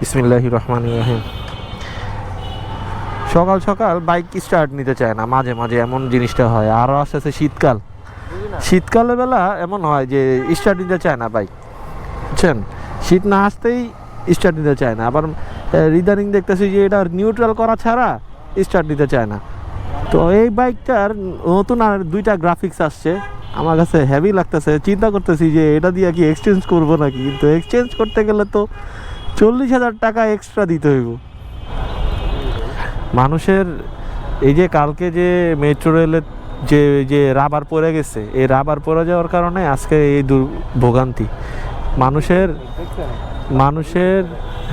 বিসমিল্লাহির রহমানির রহিম। সকাল সকাল বাইক স্টার্ট নিতে চায় না, মাঝে মাঝে এমন জিনিসটা হয়। আরও আস্তে আস্তে শীতকাল, শীতকালের বেলা এমন হয় যে স্টার্ট নিতে চায় না বাইক, বুঝছেন? শীত না আসতেই স্টার্ট নিতে চায় না। আবার রিদারিং দেখতেছি যে এটা নিউট্রাল করা ছাড়া স্টার্ট নিতে চায় না। তো এই বাইকটার নতুন আর দুইটা গ্রাফিক্স আসছে, আমার কাছে হেভি লাগতেছে। চিন্তা করতেছি যে এটা দিয়ে কি এক্সচেঞ্জ করবো নাকি, কিন্তু এক্সচেঞ্জ করতে গেলে তো 40,000 টাকা এক্সট্রা দিতে হইব। মানুষের এই যে কালকে যে মেট্রো রেলের যে যে রাবার পড়ে গেছে, এই রাবার পড়ে যাওয়ার কারণে আজকে এই ভোগান্তি মানুষের মানুষের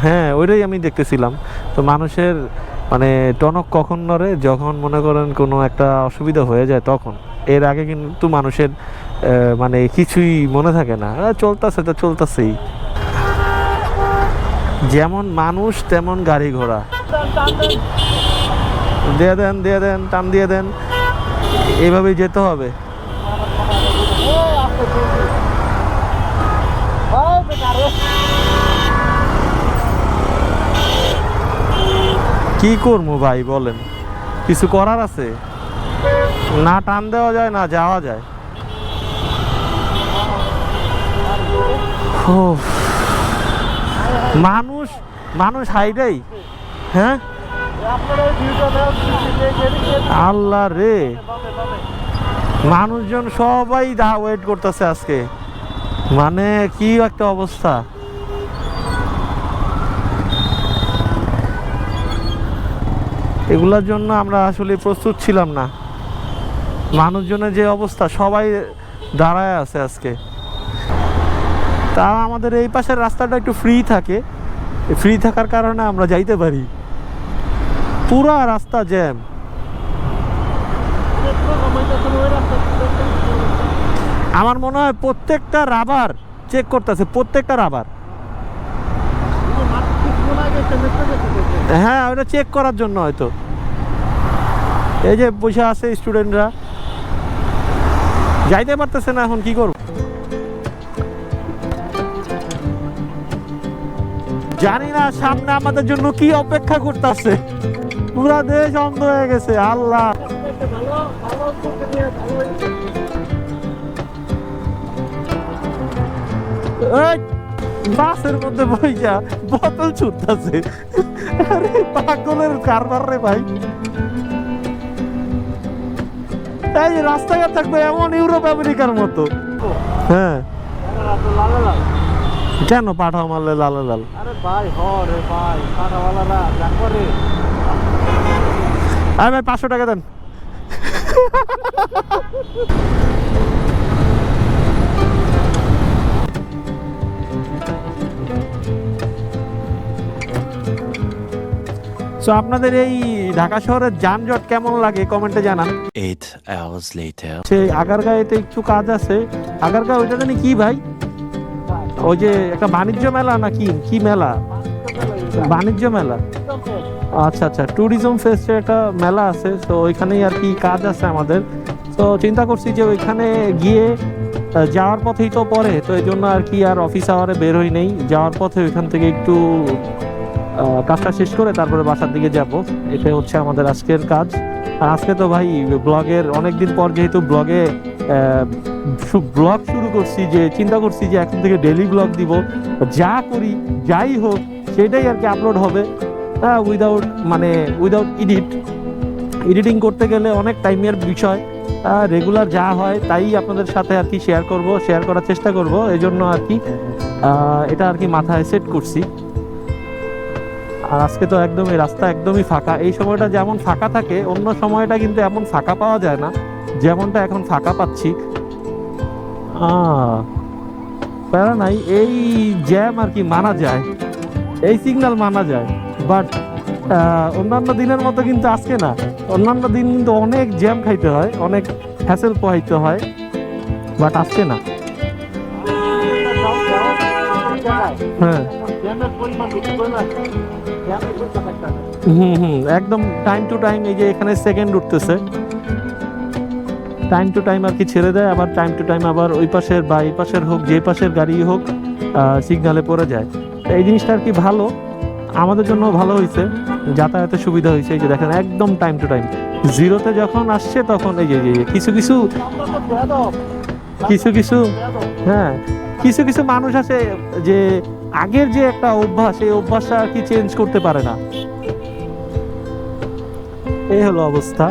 হ্যাঁ, ওইটাই আমি দেখতেছিলাম। তো মানুষের মানে টনক কখন নড়ে, যখন মনে করেন কোনো একটা অসুবিধা হয়ে যায় তখন। এর আগে কিন্তু মানুষের মানে কিছুই মনে থাকে না, চলতেছে তো চলতেছেই। যেমন মানুষ তেমন গাড়ি ঘোড়া। দিয়ে দেন টান দিয়ে দেন, এইভাবেই যেতে হবে। কি করবো ভাই বলেন, কিছু করার আছে? না টান দেওয়া যায় না যাওয়া যায়। মানুষ মানুষ হাইটাই, হ্যাঁ আল্লাহ রে, মানুষজন সবাই ওয়েট করতেছে আজকে। মানে কি একটা অবস্থা। এগুলোর জন্য আমরা আসলে প্রস্তুত ছিলাম না। মানুষজনের যে অবস্থা, সবাই দাঁড়ায় আছে আজকে। তা আমাদের এই পাশের রাস্তাটা একটু ফ্রি থাকে, ফ্রি থাকার কারণে আমরা যাইতে পারি। পুরা রাস্তা জ্যাম। আমার মনে হয় প্রত্যেকটা রাবার চেক করতেছে, প্রত্যেকটা রাবার। হ্যাঁ, ওটা চেক করার জন্য হয়তো। এই যে বসে আছে স্টুডেন্টরা, যাইতে পারতেছে না, এখন কি করব? জানি না সামনে আমাদের জন্য কি অপেক্ষা করতেছে। পুরা দেশ অন্ধ হয়ে গেছে। আল্লাহ, বাসের মধ্যে বইয়া বোতল ছুটতেছে। আরে পাগলের কারবার রে ভাই। এই রাস্তাঘাট থাকবে এমন ইউরোপ আমেরিকার মতো। হ্যাঁ, কেন পাঠাও মারলে লাল লাল? আরে ভাই রে ভাই, পাঠাওয়ালারা দেখো রে। আরে ভাই 500 টাকা দেন। তো আপনাদের এই ঢাকা শহরের যানজট কেমন লাগে কমেন্টে জানান। 8 hours later. সেই আগারগাঁওতে একটু কাজ আছে। আগারগাঁও ওইটা জানি কি ভাই, ওই যে একটা বাণিজ্য মেলা নাকি কি মেলা? বাণিজ্য মেলা। আচ্ছা আচ্ছা, ট্যুরিজম ফেস্টের একটা মেলা আছে, তো ওইখানেই আর কি কাজ আছে আমাদের। তো চিন্তা করছি যে ওইখানে গিয়ে যাওয়ার পথেই তো পড়ে, তো এই জন্য আর কি আর অফিস আওয়ারে বের হই নেই। যাওয়ার পথে ওইখান থেকে একটু কাজটা শেষ করে তারপরে বাসার দিকে যাব। এটাই হচ্ছে আমাদের আজকের কাজ। আর আজকে তো ভাই ব্লগের অনেকদিন পর যেহেতু ব্লগ শুরু করছি, যে চিন্তা করছি যে এখন থেকে ডেইলি ব্লগ দিব। যা করি যাই হোক সেটাই আর কি আপলোড হবে, উইদাউট এডিটিং করতে গেলে অনেক টাইমের বিষয়। রেগুলার যা হয় তাই আপনাদের সাথে আর কি শেয়ার করার চেষ্টা করব। এই জন্য আর কি এটা আর কি মাথায় সেট করছি। আর আজকে তো একদমই রাস্তা একদমই ফাঁকা। এই সময়টা যেমন ফাঁকা থাকে, অন্য সময়টা কিন্তু এমন ফাঁকা পাওয়া যায় না যেমনটা এখন ফাঁকা পাচ্ছি। প্যারা নাই, এই জ্যাম আর কি মানা যায়, এই সিগন্যাল মানা যায়। বাট অন্যান্য দিনের মতো কিন্তু আজকে না। অন্যান্য দিন কিন্তু অনেক জ্যাম খাইতে হয়, অনেক হ্যাসেল পোহাইতে হয়, বাট আজকে না। হ্যাঁ, একদম টাইম টু টাইম। এই যে এখানে সেকেন্ড উঠতেছে, টাইম টু টাইম আর কি ছেড়ে দেয়, আবার টাইম টু টাইম আবার ওই পাশের বা এই পাশের হোক, যে পাশের গাড়ি হোক সিগনালে পড়ে যায়। এই জিনিসটা আর কি ভালো। আমাদের জন্য ভালো হয়েছে, যাতায়াতের সুবিধা হয়েছে। এই যে দেখেন একদম টাইম টু টাইম, জিরোতে যখন আসছে তখন এই যে কিছু কিছু কিছু কিছু হ্যাঁ, কিছু কিছু মানুষ আছে যে আগের যে একটা অভ্যাস, এই অভ্যাসটা আর কি চেঞ্জ করতে পারে না। এই হলো অবস্থা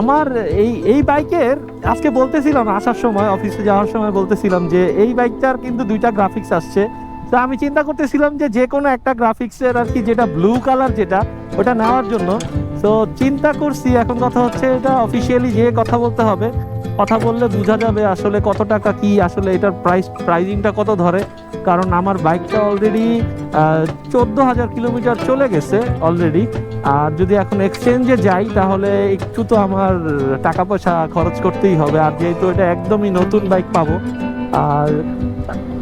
আমার। এই বাইকের আজকে বলতেছিলাম আসার সময়, অফিসে যাওয়ার সময় বলতেছিলাম যে এই বাইকটার কিন্তু দুইটা গ্রাফিক্স আসছে। তো আমি চিন্তা করতেছিলাম যে কোনো একটা গ্রাফিক্সের আর কি, যেটা ব্লু কালার যেটা, ওটা নেওয়ার জন্য। তো চিন্তা করছি, এখন কথা হচ্ছে এটা অফিসিয়ালি যে কথা বলতে হবে, কথা বললে বোঝা যাবে আসলে কত টাকা কি, আসলে এটার প্রাইজিংটা কত ধরে। কারণ আমার বাইকটা অলরেডি 14,000 কিলোমিটার চলে গেছে অলরেডি। আর যদি এখন এক্সচেঞ্জে যাই তাহলে একটু তো আমার টাকা পয়সা খরচ করতেই হবে। আর যেহেতু এটা একদমই নতুন বাইক পাবো, আর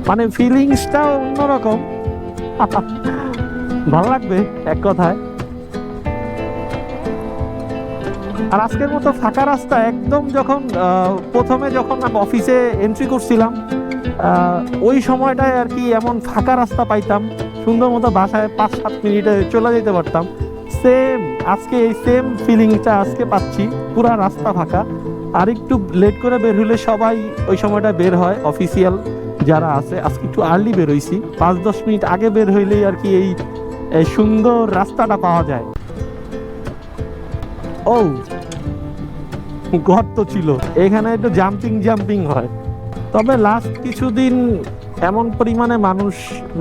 মানে ফিলিংসটাও অন্যরকম। ভালো লাগবে এক কথায়। আর আজকের মতো ফাঁকা রাস্তা একদম, যখন প্রথমে যখন আমি অফিসে এন্ট্রি করছিলাম ওই সময়টায় আর কি এমন ফাঁকা রাস্তা পাইতাম, সুন্দর মতো বাসায় 5-7 মিনিটে চলে যেতে পারতাম। সেম আজকে এই সেম ফিলিংটা আজকে পাচ্ছি, পুরা রাস্তা ফাঁকা। আর একটু লেট করে বের হলে সবাই ওই সময়টা বের হয়, অফিসিয়াল যারা আছে। আজকে একটু আর্লি বের হইছি, 5-10 মিনিট আগে বের হইলেই আর কি এই সুন্দর রাস্তাটা পাওয়া যায়। ও গর্ত ছিল এখানে, একটু জাম্পিং হয়। তবে লাস্ট কিছুদিন এমন পরিমাণে মানুষ,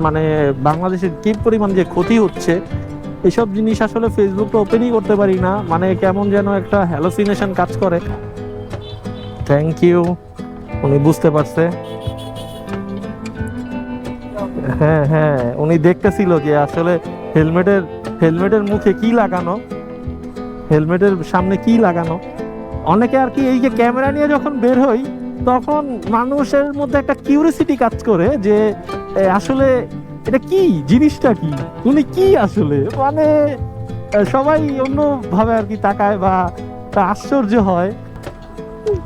মানে বাংলাদেশের কি পরিমাণ যে ক্ষতি হচ্ছে, এসব জিনিস আসলে ফেসবুকটা ওপেনই করতে পারি না। মানে কেমন যেন একটা হ্যালোসিনেশন কাজ করে। থ্যাংক ইউ, উনি বুঝতে পারছে। হ্যাঁ হ্যাঁ, উনি দেখতেছিল যে আসলে হেলমেটের মুখে কি লাগানো, হেলমেটের সামনে কি লাগানো। অনেকে আর কি এই যে ক্যামেরা নিয়ে যখন বের হই, তখন মানুষের মধ্যে একটা কিউরিসিটি কাজ করে যে আসলে এটা কি, জিনিসটা কি, উনি কি আসলে, মানে সবাই অন্য ভাবে আর কি তাকায় বা আশ্চর্য হয়।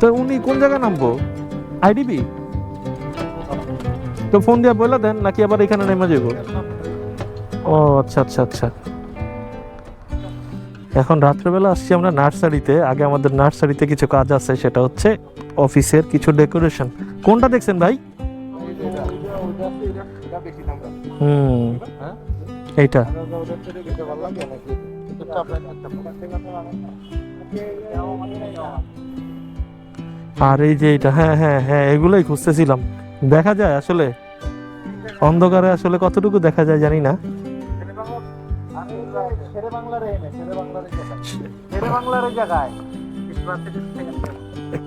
তো উনি কোন জায়গায় নামবো, আইডিবি? তো ফোন দিয়ে বলে দেন নাকি আবার এখানে নেমে যাবো? ও আচ্ছা আচ্ছা আচ্ছা। এখন রাত্রেবেলা আসছি আমরা নার্সারিতে। আগে আমাদের নার্সারিতে কিছু কাজ আছে, সেটা হচ্ছে অফিসের কিছু ডেকোরেশন। কোনটা দেখছেন ভাই? এইটা। আর এই যে এটা, হ্যাঁ হ্যাঁ হ্যাঁ, এগুলোই খুঁজতেছিলাম। দেখা যায় আসলে অন্ধকারে, আসলে কতটুকু দেখা যায় জানি না।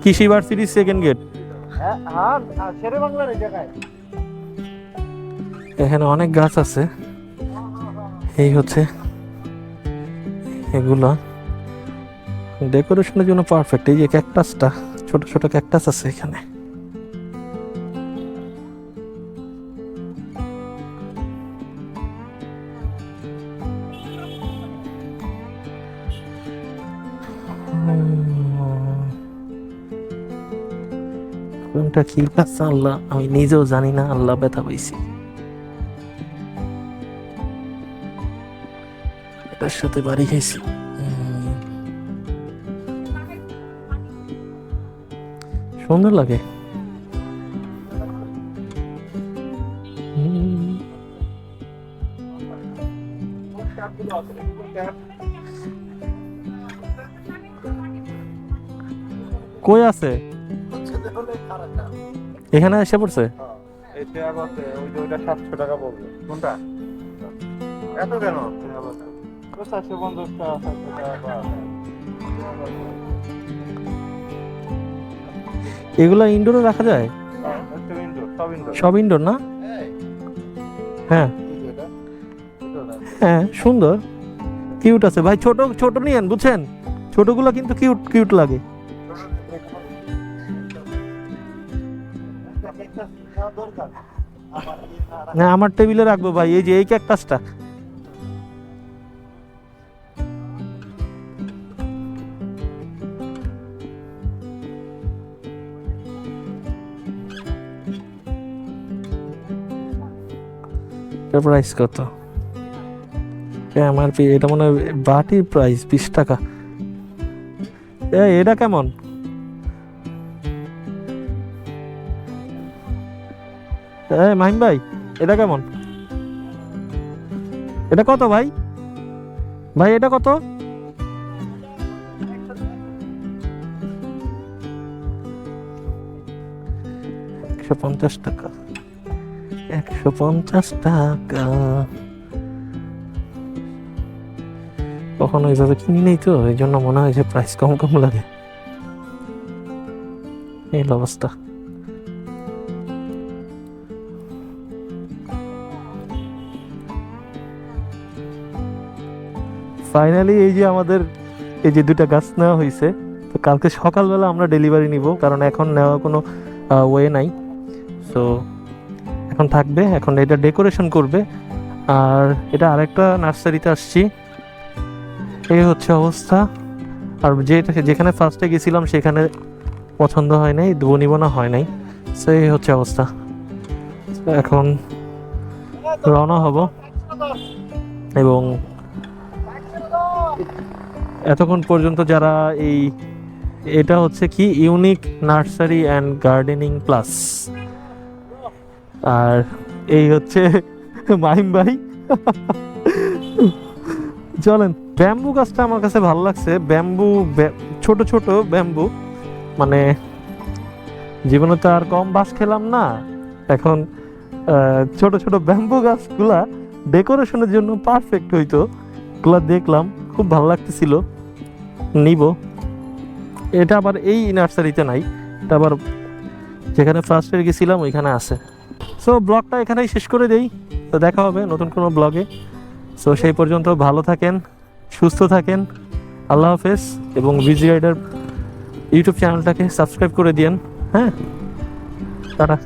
কৃষি ভার্সিটির সেকেন্ড গেট। এখানে অনেক গাছ আছে, এই হচ্ছে এগুলা ডেকোরেশনের জন্য পারফেক্ট। এই যে ক্যাকটাসটা, ছোট ছোট ক্যাকটাস আছে এখানে। কোনটা কি গাছ আল্লাহ, আমি নিজেও জানি না, আল্লাহ ব্যথা পাইছি। এটার সাথে বাড়ি খাইছি। সুন্দর লাগে। কই আছে? এখানে এসে পড়ছে। এগুলা ইনডোরে রাখা যায়? সব ইনডোর না? হ্যাঁ হ্যাঁ, সুন্দর কিউট আছে ভাই। ছোট ছোট নিয়েন, বুঝছেন, ছোটগুলো কিন্তু কিউট কিউট লাগে। না, আমার টেবিলে রাখবো ভাই, এই যে এই ক্যাকটাসটা। এটার প্রাইস কত? এমআরপি, এটা মনে হয় বাটির প্রাইস 20 টাকা। এটা কেমন? মাহিম ভাই, এটা কেমন? এটা কত ভাই? ভাই এটা কত? 150 টাকা। 150 টাকা। কখনো এইভাবে কিনি নেই তো, এই জন্য মনে হয় যে প্রাইস কম কম লাগে। এই অবস্থা। ফাইনালি এই যে আমাদের এই যে 2টা গাছ নেওয়া হয়েছে, তো কালকে সকালবেলা আমরা ডেলিভারি নিব, কারণ এখন নেওয়া কোনো ওয়ে নাই। সো এখন থাকবে, এখন এটা ডেকোরেশন করবে। আর এটা আরেকটা নার্সারিতে আসছি, এই হচ্ছে অবস্থা। আর যেখানে ফার্স্টে গেছিলাম সেখানে পছন্দ হয় নাই, বনিবনা হয় নাই। সো এই হচ্ছে অবস্থা। এখন রওনা হব। এবং এতক্ষণ পর্যন্ত যারা এটা হচ্ছে কি unique nursery and gardening plus, আর এই হচ্ছে মাহিম ভাই। চলেন, ব্যাম্বু গাছটা আমার কাছে ভালো লাগছে। ব্যাম্বু, ছোট ছোট ব্যাম্বু, মানে জীবনে তো আর কম বাস খেলাম না, এখন ছোট ছোট ব্যাম্বু গাছগুলা ডেকোরেশনের জন্য পারফেক্ট হইতো। এগুলা দেখলাম, খুব ভালো লাগতেছিল, নিব। এটা আবার এই নার্সারিতে নাই, এটা আবার যেখানে ফার্স্ট ইয়ার গেছিলাম ওইখানে আছে। সো ব্লগটা এখানেই শেষ করে দেই, তো দেখা হবে নতুন কোনো ব্লগে। সো সেই পর্যন্ত ভালো থাকেন, সুস্থ থাকেন, আল্লাহ হাফেজ। এবং বিজি রাইডার ইউটিউব চ্যানেলটাকে সাবস্ক্রাইব করে দিয়েন। হ্যাঁ, টাটা।